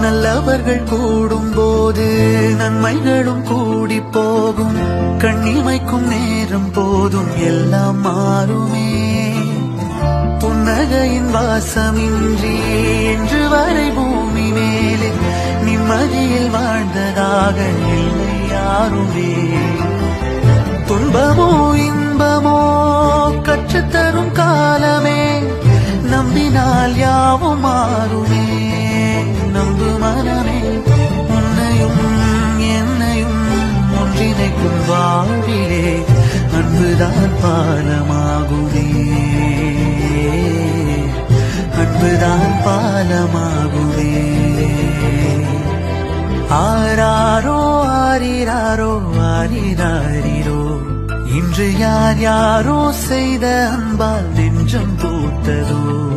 நல்லவர்கள் கூடும் போது நன்மைகளும் கூடி போகும். கண்ணிமைக்கும் நேரம் போதும் எல்லாம் மாறுமே. புன்னகையின் வாசமின்றி என்று வரை பூமி மேலே நிம்மதியில் வாழ்ந்ததாக இல்லை யாருமே. துன்பமோ இன்பமோ கற்றுத்தரும் காலமே, நம்பினால் யாவும் மாறுமே. நம்பு மனமே, உன்னையும் என்னையும் ஒன்றிணைக்கும் வாழ்விலே அன்புதான் பாலமாகுமே. அன்புதான் பாலமாகுமே. ஆராரோ ஆரிராரோ ஆரிராரிரோ, இன்று யார் யாரோ செய்த அன்பால் நெஞ்சம் பூத்ததோ.